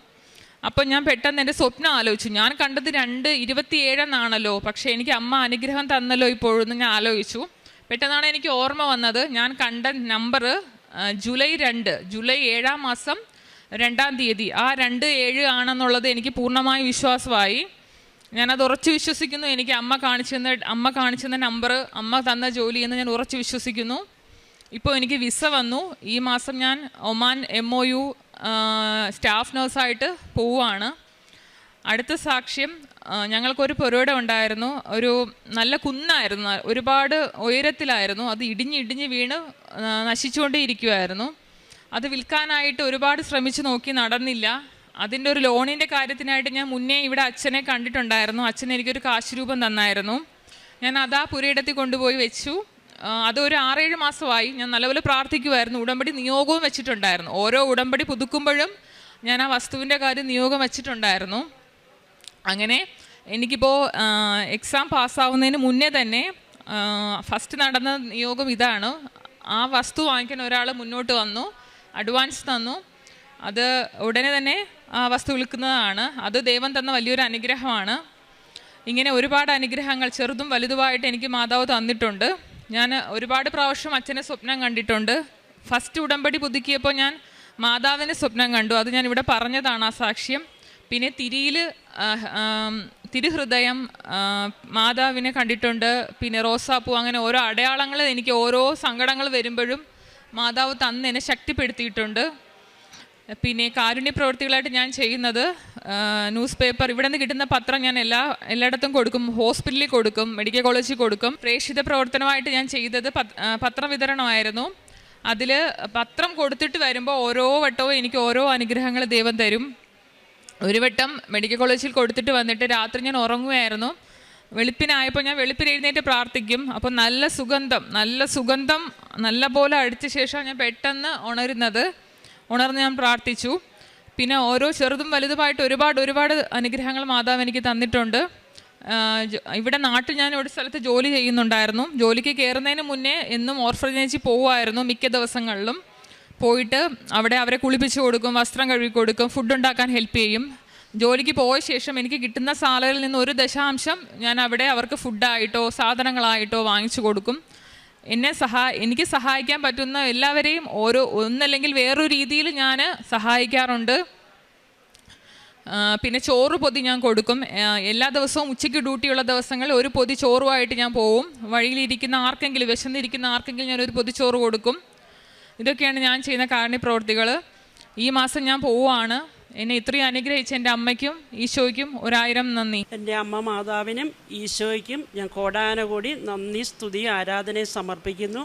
അപ്പോൾ ഞാൻ പെട്ടെന്ന് എൻ്റെ സ്വപ്നം ആലോചിച്ചു. ഞാൻ കണ്ടത് 2/27 പക്ഷേ എനിക്ക് അമ്മ അനുഗ്രഹം തന്നല്ലോ ഇപ്പോഴെന്ന് ഞാൻ ആലോചിച്ചു. പെട്ടെന്നാണ് എനിക്ക് ഓർമ്മ വന്നത് ഞാൻ കണ്ട നമ്പർ ജൂലൈ 7-ാം മാസം 2-ാം തീയതി, ആ 2/7 ആണെന്നുള്ളത് എനിക്ക് പൂർണ്ണമായ വിശ്വാസമായി. ഞാനത് ഉറച്ചു വിശ്വസിക്കുന്നു. എനിക്ക് അമ്മ കാണിച്ചെന്ന നമ്പർ, അമ്മ തന്ന ജോലി എന്ന് ഞാൻ ഉറച്ചു വിശ്വസിക്കുന്നു. ഇപ്പോൾ എനിക്ക് വിസ വന്നു. ഈ മാസം ഞാൻ ഒമാൻ MOU സ്റ്റാഫ് നഴ്സായിട്ട് പോവുകയാണ്. അടുത്ത സാക്ഷ്യം, ഞങ്ങൾക്കൊരു പുരയിടം ഉണ്ടായിരുന്നു. ഒരു നല്ല കുന്നായിരുന്നു, ഒരുപാട് ഉയരത്തിലായിരുന്നു. അത് ഇടിഞ്ഞ് വീണ് നശിച്ചുകൊണ്ടേ ഇരിക്കുമായിരുന്നു. അത് വിൽക്കാനായിട്ട് ഒരുപാട് ശ്രമിച്ചു നോക്കി, നടന്നില്ല. അതിൻ്റെ ഒരു ലോണിൻ്റെ കാര്യത്തിനായിട്ട് ഞാൻ മുന്നേ ഇവിടെ അച്ഛനെ കണ്ടിട്ടുണ്ടായിരുന്നു. അച്ഛൻ എനിക്കൊരു കാശ് രൂപം തന്നായിരുന്നു. ഞാൻ അതാ പുരയിടത്തിൽ കൊണ്ടുപോയി വെച്ചു. അതൊരു 6-7 മാസമായി. ഞാൻ നല്ലപോലെ പ്രാർത്ഥിക്കുമായിരുന്നു. ഉടമ്പടി നിയോഗവും വെച്ചിട്ടുണ്ടായിരുന്നു. ഓരോ ഉടമ്പടി പുതുക്കുമ്പോഴും ഞാൻ ആ വസ്തുവിൻ്റെ കാര്യം നിയോഗം വെച്ചിട്ടുണ്ടായിരുന്നു. അങ്ങനെ എനിക്കിപ്പോൾ എക്സാം പാസ്സാവുന്നതിന് മുന്നേ തന്നെ ഫസ്റ്റ് നടന്ന നിയോഗം ഇതാണ്. ആ വസ്തു വാങ്ങിക്കാൻ ഒരാൾ മുന്നോട്ട് വന്നു, അഡ്വാൻസ് തന്നു. അത് ഉടനെ തന്നെ ആ വസ്തു വിൽക്കുന്നതാണ്. അത് ദൈവം തന്ന വലിയൊരു അനുഗ്രഹമാണ്. ഇങ്ങനെ ഒരുപാട് അനുഗ്രഹങ്ങൾ ചെറുതും വലുതുമായിട്ട് എനിക്ക് മാതാവ് തന്നിട്ടുണ്ട്. ഞാൻ ഒരുപാട് പ്രാവശ്യം അച്ഛനെ സ്വപ്നം കണ്ടിട്ടുണ്ട്. ഫസ്റ്റ് ഉടമ്പടി പുതുക്കിയപ്പോൾ ഞാൻ മാതാവിനെ സ്വപ്നം കണ്ടു. അത് ഞാൻ ഇവിടെ പറഞ്ഞതാണ് ആ സാക്ഷ്യം. പിന്നെ തിരുഹൃദയം മാതാവിനെ കണ്ടിട്ടുണ്ട്. പിന്നെ റോസാപ്പൂ, അങ്ങനെ ഓരോ അടയാളങ്ങൾ എനിക്ക് ഓരോ സങ്കടങ്ങൾ വരുമ്പോഴും മാതാവ് തന്ന് എന്നെ ശക്തിപ്പെടുത്തിയിട്ടുണ്ട്. പിന്നെ കാരുണ്യ പ്രവൃത്തികളായിട്ട് ഞാൻ ചെയ്യുന്നത് ന്യൂസ് പേപ്പർ, ഇവിടെ നിന്ന് കിട്ടുന്ന പത്രം ഞാൻ എല്ലായിടത്തും കൊടുക്കും. ഹോസ്പിറ്റലിൽ കൊടുക്കും, മെഡിക്കൽ കോളേജിൽ കൊടുക്കും. പ്രേക്ഷിത പ്രവർത്തനമായിട്ട് ഞാൻ ചെയ്തത് പത്രവിതരണമായിരുന്നു. അതിൽ പത്രം കൊടുത്തിട്ട് വരുമ്പോൾ ഓരോ വട്ടവും എനിക്ക് ഓരോ അനുഗ്രഹങ്ങൾ ദൈവം തരും. ഒരു വട്ടം മെഡിക്കൽ കോളേജിൽ കൊടുത്തിട്ട് വന്നിട്ട് രാത്രി ഞാൻ ഉറങ്ങുകയായിരുന്നു. വെളുപ്പിനായപ്പോൾ ഞാൻ വെളുപ്പിന് എഴുന്നേറ്റ് പ്രാർത്ഥിക്കും. അപ്പോൾ നല്ല സുഗന്ധം നല്ല പോലെ അടിച്ച ശേഷം ഞാൻ പെട്ടെന്ന് ഉണർന്ന് ഞാൻ പ്രാർത്ഥിച്ചു. പിന്നെ ഓരോ ചെറുതും വലുതുമായിട്ട് ഒരുപാട് അനുഗ്രഹങ്ങൾ മാതാവ് എനിക്ക് തന്നിട്ടുണ്ട്. ഇവിടെ നാട്ടിൽ ഞാൻ ഒരു സ്ഥലത്ത് ജോലി ചെയ്യുന്നുണ്ടായിരുന്നു. ജോലിക്ക് കയറുന്നതിന് മുന്നേ എന്നും ഓർഫനേജിൽ പോവുമായിരുന്നു. മിക്ക ദിവസങ്ങളിലും പോയിട്ട് അവിടെ അവരെ കുളിപ്പിച്ച് കൊടുക്കും, വസ്ത്രം കഴുകി കൊടുക്കും, ഫുഡ് ഉണ്ടാക്കാൻ ഹെൽപ്പ് ചെയ്യും. ജോലിക്ക് പോയ ശേഷം എനിക്ക് കിട്ടുന്ന സാലറിയിൽ നിന്ന് 1% ഞാൻ അവിടെ അവർക്ക് ഫുഡായിട്ടോ സാധനങ്ങളായിട്ടോ വാങ്ങിച്ചു കൊടുക്കും. എനിക്ക് സഹായിക്കാൻ പറ്റുന്ന എല്ലാവരെയും ഒന്നല്ലെങ്കിൽ വേറൊരു രീതിയിൽ ഞാൻ സഹായിക്കാറുണ്ട്. പിന്നെ ചോറ് പൊതി ഞാൻ കൊടുക്കും. എല്ലാ ദിവസവും ഉച്ചയ്ക്ക് ഡ്യൂട്ടിയുള്ള ദിവസങ്ങളിൽ ഒരു പൊതി ചോറുമായിട്ട് ഞാൻ പോവും. വഴിയിലിരിക്കുന്ന ആർക്കെങ്കിലും, വിശന്നിരിക്കുന്ന ആർക്കെങ്കിലും ഞാൻ ഒരു പൊതി ചോറ് കൊടുക്കും. ഇതൊക്കെയാണ് ഞാൻ ചെയ്യുന്ന കാരുണ്യ പ്രവൃത്തികൾ. ഈ മാസം ഞാൻ പോവുകയാണ്. എന്നെ ഇത്രയും അനുഗ്രഹിച്ച എൻ്റെ അമ്മയ്ക്കും ഈശോയ്ക്കും 1000 നന്ദി. എൻ്റെ അമ്മ മാതാവിനും ഈശോയ്ക്കും ഞാൻ കോടാനകോടി നന്ദി, സ്തുതി, ആരാധനയെ സമർപ്പിക്കുന്നു.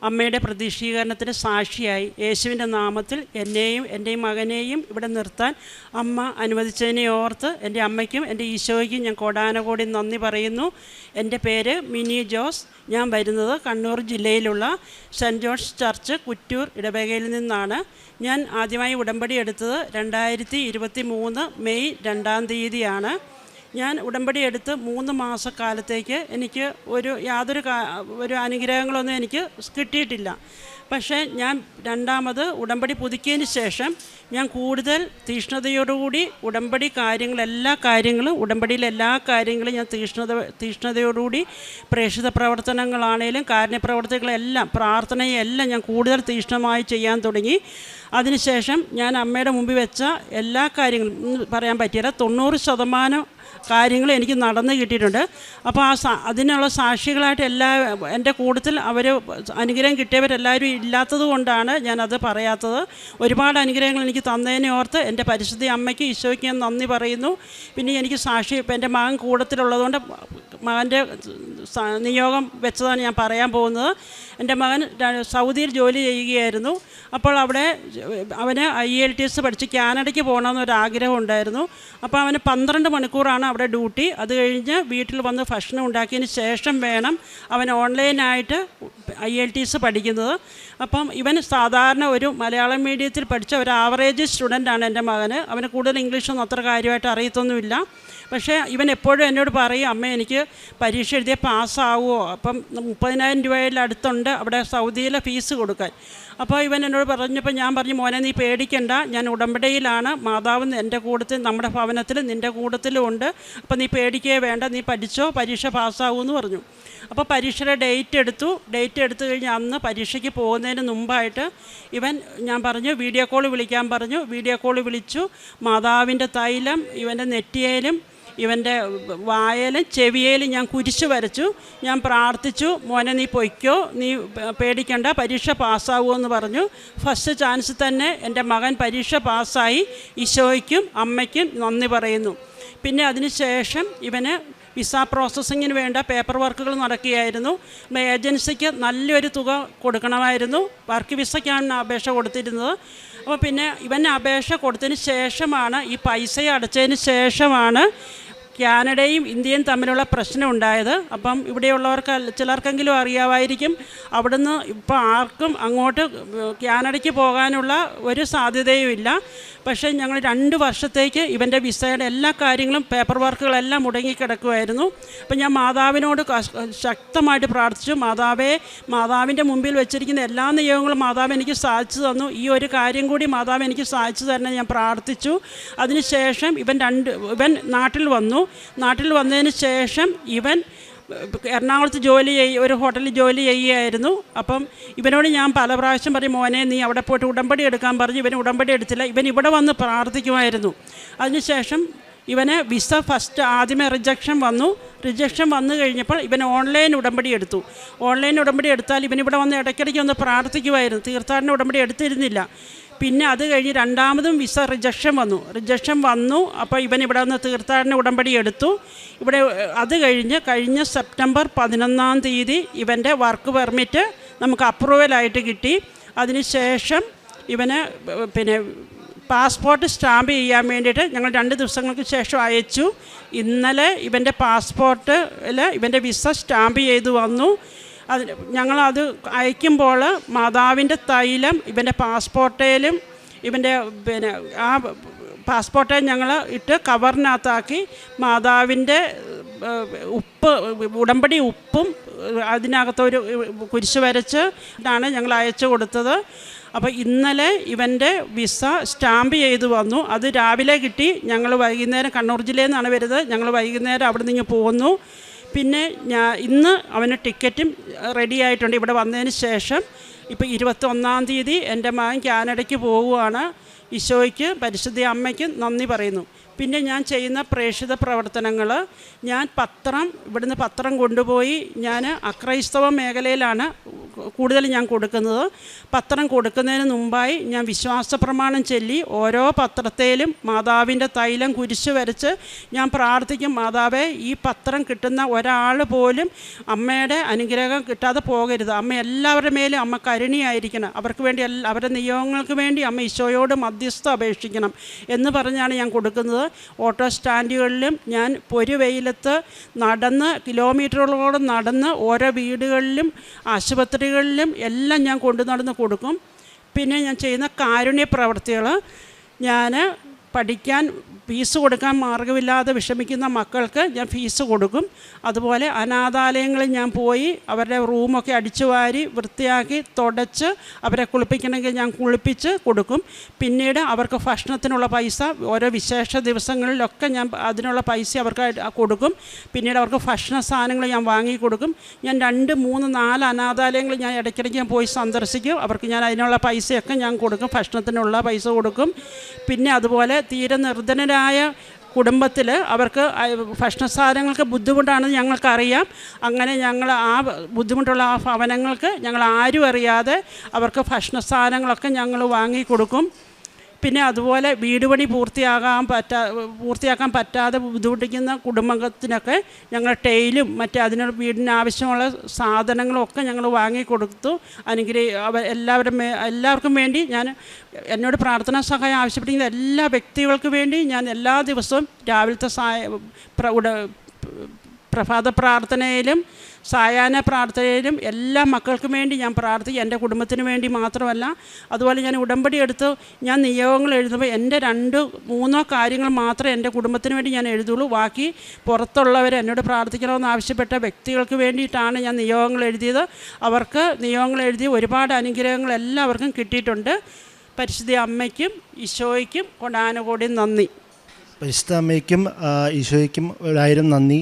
അമ്മയുടെ പ്രതീക്ഷീകരണത്തിന് സാക്ഷിയായി യേശുവിൻ്റെ നാമത്തിൽ എന്നെയും എൻ്റെ മകനെയും ഇവിടെ നിർത്താൻ അമ്മ അനുവദിച്ചതിനെ ഓർത്ത് എൻ്റെ അമ്മയ്ക്കും എൻ്റെ ഈശോയ്ക്കും ഞാൻ കോടാനകോടി നന്ദി പറയുന്നു. എൻ്റെ പേര് മിനി ജോസ്. ഞാൻ വരുന്നത് കണ്ണൂർ ജില്ലയിലുള്ള സെൻറ്റ് ജോൺസ് ചർച്ച് കുറ്റൂർ ഇടവകയിൽ നിന്നാണ്. ഞാൻ ആദ്യമായി ഉടമ്പടി എടുത്തത് 2023 മെയ് 2-ാം തീയതിയാണ്. ഞാൻ ഉടമ്പടി എടുത്ത് 3 മാസക്കാലത്തേക്ക് എനിക്ക് ഒരു അനുഗ്രഹങ്ങളൊന്നും എനിക്ക് കിട്ടിയിട്ടില്ല. പക്ഷേ ഞാൻ രണ്ടാമത് ഉടമ്പടി പുതുക്കിയതിന് ശേഷം ഞാൻ കൂടുതൽ തീഷ്ണതയോടുകൂടി എല്ലാ കാര്യങ്ങളും ഞാൻ തീഷ്ണതയോടുകൂടി പ്രേക്ഷിത പ്രവർത്തനങ്ങളാണേലും കാരുണ്യ പ്രവർത്തികളെല്ലാം പ്രാർത്ഥനയെല്ലാം ഞാൻ കൂടുതൽ തീഷ്ണമായി ചെയ്യാൻ തുടങ്ങി. അതിനുശേഷം ഞാൻ അമ്മയുടെ മുമ്പിൽ വെച്ച എല്ലാ കാര്യങ്ങളും പറയാൻ പറ്റിയില്ല, 90% കാര്യങ്ങൾ എനിക്ക് നടന്നു കിട്ടിയിട്ടുണ്ട്. അപ്പോൾ അതിനുള്ള സാക്ഷികളായിട്ട് എൻ്റെ കൂട്ടത്തിൽ അനുഗ്രഹം കിട്ടിയവരെല്ലാവരും ഇല്ലാത്തത് കൊണ്ടാണ് ഞാനത് പറയാത്തത്. ഒരുപാട് അനുഗ്രഹങ്ങൾ എനിക്ക് തന്നതിനെ ഓർത്ത് എൻ്റെ പരിശുദ്ധ അമ്മയ്ക്ക് ഈശോയ്ക്ക് ഞാൻ നന്ദി പറയുന്നു. പിന്നെ എനിക്ക് സാക്ഷി ഇപ്പം എൻ്റെ മകൻ കൂട്ടത്തിലുള്ളതുകൊണ്ട് മകൻ്റെ നിയോഗം വെച്ചതാണ് ഞാൻ പറയാൻ പോകുന്നത്. എൻ്റെ മകൻ സൗദിയിൽ ജോലി ചെയ്യുകയായിരുന്നു. അപ്പോൾ അവിടെ അവന് IELTS പഠിച്ച് കാനഡയ്ക്ക് പോകണമെന്നൊരാഗ്രഹം ഉണ്ടായിരുന്നു. അപ്പോൾ അവന് 12 മണിക്കൂറാണ് അവിടെ ഡ്യൂട്ടി. അത് കഴിഞ്ഞ് വീട്ടിൽ വന്ന് ഭക്ഷണം ഉണ്ടാക്കിയതിന് ശേഷം വേണം അവൻ ഓൺലൈനായിട്ട് IELTS പഠിക്കുന്നത്. അപ്പം ഇവൻ സാധാരണ ഒരു മലയാളം മീഡിയത്തിൽ പഠിച്ച ഒരു ആവറേജ് സ്റ്റുഡൻ്റാണ് എൻ്റെ മകന്. അവന് കൂടുതൽ ഇംഗ്ലീഷൊന്നും അത്ര കാര്യമായിട്ട് അറിയത്തൊന്നുമില്ല. പക്ഷേ ഇവൻ എപ്പോഴും എന്നോട് പറയും, അമ്മ എനിക്ക് പരീക്ഷ എഴുതിയാൽ പാസ്സാവുമോ? അപ്പം 30,000 രൂപയുടെ അടുത്തുണ്ട് അവിടെ സൗദിയിലെ ഫീസ് കൊടുക്കാൻ. അപ്പോൾ ഇവൻ എന്നോട് പറഞ്ഞപ്പോൾ ഞാൻ പറഞ്ഞു, മോനെ നീ പേടിക്കണ്ട, ഞാൻ ഉടമ്പടിയിലാണ്, മാതാവ് എൻ്റെ കൂട്ടത്തിൽ നമ്മുടെ ഭവനത്തിൽ നിൻ്റെ കൂട്ടത്തിലും ഉണ്ട്, അപ്പോൾ നീ പേടിക്കേ വേണ്ട, നീ പഠിച്ചോ, പരീക്ഷ പാസ്സാവുമെന്ന് പറഞ്ഞു. അപ്പോൾ പരീക്ഷയുടെ ഡേറ്റ് എടുത്തു കഴിഞ്ഞ് അന്ന് പരീക്ഷയ്ക്ക് പോകുന്നതിന് മുമ്പായിട്ട് ഞാൻ പറഞ്ഞു വീഡിയോ കോൾ വിളിക്കാൻ പറഞ്ഞു. വീഡിയോ കോൾ വിളിച്ചു. മാതാവിൻ്റെ തൈലം ഇവൻ്റെ നെറ്റിയേലും ഇവൻ്റെ വായലും ചെവിയേലും ഞാൻ കുരിശ് വരച്ചു. ഞാൻ പ്രാർത്ഥിച്ചു, മോനെ നീ പൊയ്ക്കോ, നീ പേടിക്കണ്ട, പരീക്ഷ പാസ്സാവുമെന്ന് പറഞ്ഞു. ഫസ്റ്റ് ചാൻസ് തന്നെ എൻ്റെ മകൻ പരീക്ഷ പാസ്സായി. ഈശോയ്ക്കും അമ്മയ്ക്കും നന്ദി പറയുന്നു. പിന്നെ അതിന് ശേഷം ഇവന് വിസ പ്രോസസ്സിങ്ങിന് വേണ്ട പേപ്പർ വർക്കുകൾ നടക്കുകയായിരുന്നു. ഏജൻസിക്ക് നല്ലൊരു തുക കൊടുക്കണമായിരുന്നു. വർക്ക് വിസയ്ക്കാണ് അപേക്ഷ കൊടുത്തിരുന്നത്. അപ്പോൾ പിന്നെ ഇവന് അപേക്ഷ കൊടുത്തതിന് ശേഷമാണ്, ഈ പൈസ അടച്ചതിന് ശേഷമാണ് കാനഡയും ഇന്ത്യയും തമ്മിലുള്ള പ്രശ്നം ഉണ്ടായത്. അപ്പം ഇവിടെയുള്ളവർക്ക് ചിലർക്കെങ്കിലും അറിയാമായിരിക്കും, അവിടുന്ന് ഇപ്പോൾ ആർക്കും അങ്ങോട്ട് കാനഡയ്ക്ക് പോകാനുള്ള ഒരു സാധ്യതയുമില്ല. പക്ഷേ ഞങ്ങൾ 2 വർഷത്തേക്ക് ഇവൻ്റെ വിസയുടെ എല്ലാ കാര്യങ്ങളും പേപ്പർ വർക്കുകളെല്ലാം മുടങ്ങിക്കിടക്കുമായിരുന്നു. അപ്പം ഞാൻ മാതാവിനോട് ശക്തമായിട്ട് പ്രാർത്ഥിച്ചു, മാതാവിൻ്റെ മുമ്പിൽ വെച്ചിരിക്കുന്ന എല്ലാ നിയോഗങ്ങളും മാതാവ് എനിക്ക് സാധിച്ചു തന്നു. ഈ ഒരു കാര്യം കൂടി മാതാവ് എനിക്ക് സാധിച്ചു തരണം ഞാൻ പ്രാർത്ഥിച്ചു. അതിനുശേഷം ഇവൻ നാട്ടിൽ വന്നതിന് ശേഷം ഇവൻ എറണാകുളത്ത് ഒരു ഹോട്ടലിൽ ജോലി ചെയ്യുകയായിരുന്നു. അപ്പം ഇവനോട് ഞാൻ പല പ്രാവശ്യം പറയും, മോനെ നീ അവിടെ പോയിട്ട് ഉടമ്പടി എടുക്കാൻ പറഞ്ഞു. ഇവൻ ഉടമ്പടി എടുത്തില്ല. ഇവൻ ഇവിടെ വന്ന് പ്രാർത്ഥിക്കുമായിരുന്നു. അതിനുശേഷം ഇവന് വിസ ആദ്യമേ റിജക്ഷൻ വന്നു കഴിഞ്ഞപ്പോൾ ഇവൻ ഓൺലൈൻ ഉടമ്പടി എടുത്തു. ഓൺലൈൻ ഉടമ്പടി എടുത്താൽ ഇവനിവിടെ വന്ന് ഇടയ്ക്കിടയ്ക്ക് ഒന്ന് പ്രാർത്ഥിക്കുമായിരുന്നു. തീർത്ഥാടന ഉടമ്പടി എടുത്തിരുന്നില്ല. പിന്നെ അത് കഴിഞ്ഞ് രണ്ടാമതും വിസ റിജക്ഷൻ വന്നു. അപ്പോൾ ഇവൻ ഇവിടെ വന്ന് തീർത്ഥാടന ഉടമ്പടി എടുത്തു. അത് കഴിഞ്ഞ് സെപ്റ്റംബർ 11-ാം തീയതി ഇവൻ്റെ വർക്ക് പെർമിറ്റ് നമുക്ക് അപ്രൂവലായിട്ട് കിട്ടി. അതിനുശേഷം ഇവന് പിന്നെ പാസ്പോർട്ട് സ്റ്റാമ്പ് ചെയ്യാൻ വേണ്ടിയിട്ട് ഞങ്ങൾ 2 ദിവസങ്ങൾക്ക് ശേഷം അയച്ചു. ഇന്നലെ ഇവൻ്റെ പാസ്പോർട്ടിൽ ഇവൻ്റെ വിസ സ്റ്റാമ്പ് ചെയ്ത് വന്നു. ഞങ്ങളത് അയക്കുമ്പോൾ മാതാവിൻ്റെ തൈലം ഇവൻ്റെ പാസ്പോർട്ടേലും ഇവൻ്റെ ആ പാസ്പോർട്ടേ ഞങ്ങൾ ഇട്ട് കവറിനകത്താക്കി മാതാവിൻ്റെ ഉടമ്പടി ഉപ്പും അതിനകത്തൊരു കുരിശ് വരച്ചിട്ടാണ് ഞങ്ങൾ അയച്ചു കൊടുത്തത്. അപ്പോൾ ഇന്നലെ ഇവൻ്റെ വിസ സ്റ്റാമ്പ് ചെയ്ത് വന്നു. അത് രാവിലെ കിട്ടി. ഞങ്ങൾ വൈകുന്നേരം, കണ്ണൂർ ജില്ലയിൽ നിന്നാണ് വരുന്നത്, ഞങ്ങൾ വൈകുന്നേരം അവിടെ നിന്ന് പോന്നു. പിന്നെ ഇന്ന് അവന് ടിക്കറ്റും റെഡി ആയിട്ടുണ്ട്. ഇവിടെ വന്നതിന് ശേഷം ഇപ്പോൾ 21-ാം തീയതി എൻ്റെ മകൻ കാനഡയ്ക്ക് പോവുകയാണ്. ഈശോയ്ക്ക് പരിശുദ്ധ അമ്മയ്ക്ക് നന്ദി പറയുന്നു. പിന്നെ ഞാൻ ചെയ്യുന്ന പ്രേക്ഷിത പ്രവർത്തനങ്ങൾ, ഞാൻ ഇവിടുന്ന് പത്രം കൊണ്ടുപോയി ഞാൻ അക്രൈസ്തവ മേഖലയിലാണ് കൂടുതൽ ഞാൻ കൊടുക്കുന്നത്. പത്രം കൊടുക്കുന്നതിന് മുമ്പായി ഞാൻ വിശ്വാസ പ്രമാണം ചൊല്ലി ഓരോ പത്രത്തേലും മാതാവിൻ്റെ തൈലം കുരിശ് വരച്ച് ഞാൻ പ്രാർത്ഥിക്കും. മാതാവേ, ഈ പത്രം കിട്ടുന്ന ഒരാൾ പോലും അമ്മയുടെ അനുഗ്രഹം കിട്ടാതെ പോകരുത്. അമ്മ എല്ലാവരുടെ മേലും അമ്മ കരുണയായിരിക്കണം. അവർക്ക് വേണ്ടി അവരുടെ നിയോഗങ്ങൾക്ക് വേണ്ടി അമ്മ ഈശോയോട് മധ്യസ്ഥം അപേക്ഷിക്കണം എന്ന് പറഞ്ഞാണ് ഞാൻ കൊടുക്കുന്നത്. ഓട്ടോ സ്റ്റാൻഡുകളിലും ഞാൻ പൊരുവെയിലത്ത് നടന്ന് കിലോമീറ്ററുകളോളം നടന്ന് ഓരോ വീടുകളിലും ആശുപത്രികളിലും എല്ലാം ഞാൻ കൊണ്ടു നടന്ന് കൊടുക്കും. പിന്നെ ഞാൻ ചെയ്യുന്ന കാരുണ്യ പ്രവർത്തികൾ, ഞാൻ പഠിക്കാൻ ഫീസ് കൊടുക്കാൻ മാർഗ്ഗമില്ലാതെ വിഷമിക്കുന്ന മക്കൾക്ക് ഞാൻ ഫീസ് കൊടുക്കും. അതുപോലെ അനാഥാലയങ്ങളിൽ ഞാൻ പോയി അവരുടെ റൂമൊക്കെ അടിച്ചു വാരി വൃത്തിയാക്കി തുടച്ച് അവരെ കുളിപ്പിക്കണമെങ്കിൽ ഞാൻ കുളിപ്പിച്ച് കൊടുക്കും. പിന്നീട് അവർക്ക് ഭക്ഷണത്തിനുള്ള പൈസ ഓരോ വിശേഷ ദിവസങ്ങളിലൊക്കെ ഞാൻ അതിനുള്ള പൈസ അവർക്ക് കൊടുക്കും. പിന്നീട് അവർക്ക് ഭക്ഷണ സാധനങ്ങൾ ഞാൻ വാങ്ങി കൊടുക്കും. ഞാൻ 2, 3, 4 അനാഥാലയങ്ങൾ ഞാൻ ഇടയ്ക്കിടയ്ക്ക് ഞാൻ പോയി സന്ദർശിക്കും. അവർക്ക് ഞാൻ അതിനുള്ള പൈസയൊക്കെ ഞാൻ കൊടുക്കും, ഭക്ഷണത്തിനുള്ള പൈസ കൊടുക്കും. പിന്നെ അതുപോലെ തീരെ നിർധനരായ കുടുംബത്തിൽ അവർക്ക് ഭക്ഷണ സാധനങ്ങൾക്ക് ബുദ്ധിമുട്ടാണെന്ന് ഞങ്ങൾക്കറിയാം. അങ്ങനെ ഞങ്ങൾ ആ ബുദ്ധിമുട്ടുള്ള ആ ഭവനങ്ങൾക്ക് ഞങ്ങൾ ആരും അറിയാതെ അവർക്ക് ഭക്ഷണ സാധനങ്ങളൊക്കെ ഞങ്ങൾ വാങ്ങിക്കൊടുക്കും. പിന്നെ അതുപോലെ വീട് പണി പൂർത്തിയാക്കാൻ പറ്റാതെ ബുദ്ധിമുട്ടിക്കുന്ന കുടുംബത്തിനൊക്കെ ഞങ്ങൾ ടൈലും അതിനുള്ള വീടിന് ആവശ്യമുള്ള സാധനങ്ങളും ഒക്കെ ഞങ്ങൾ വാങ്ങിക്കൊടുത്തു. എല്ലാവർക്കും വേണ്ടി ഞാൻ എന്നോട് പ്രാർത്ഥനാ സഹായം ആവശ്യപ്പെട്ടിരിക്കുന്ന എല്ലാ വ്യക്തികൾക്ക് വേണ്ടി ഞാൻ എല്ലാ ദിവസവും രാവിലത്തെ പ്രഭാത പ്രാർത്ഥനയിലും സായാഹ്ന പ്രാർത്ഥനയിലും എല്ലാ മക്കൾക്കും വേണ്ടി ഞാൻ പ്രാർത്ഥിക്കും. എൻ്റെ കുടുംബത്തിന് വേണ്ടി മാത്രമല്ല. അതുപോലെ ഞാൻ ഉടമ്പടി എടുത്ത് ഞാൻ നിയോഗങ്ങൾ എഴുതുമ്പോൾ എൻ്റെ 2-3 കാര്യങ്ങൾ മാത്രമേ എൻ്റെ കുടുംബത്തിന് വേണ്ടി ഞാൻ എഴുതുള്ളൂ. ബാക്കി പുറത്തുള്ളവർ എന്നോട് പ്രാർത്ഥിക്കണമെന്ന് ആവശ്യപ്പെട്ട വ്യക്തികൾക്ക് വേണ്ടിയിട്ടാണ് ഞാൻ നിയോഗങ്ങൾ എഴുതിയത്. അവർക്ക് നിയോഗങ്ങൾ എഴുതി ഒരുപാട് അനുഗ്രഹങ്ങൾ എല്ലാവർക്കും കിട്ടിയിട്ടുണ്ട്. പരിശുദ്ധ അമ്മയ്ക്കും ഈശോയ്ക്കും കൊടാനുകൂടി നന്ദി. പരിശുദ്ധ അമ്മയ്ക്കും ഈശോയ്ക്കും 1000 നന്ദി.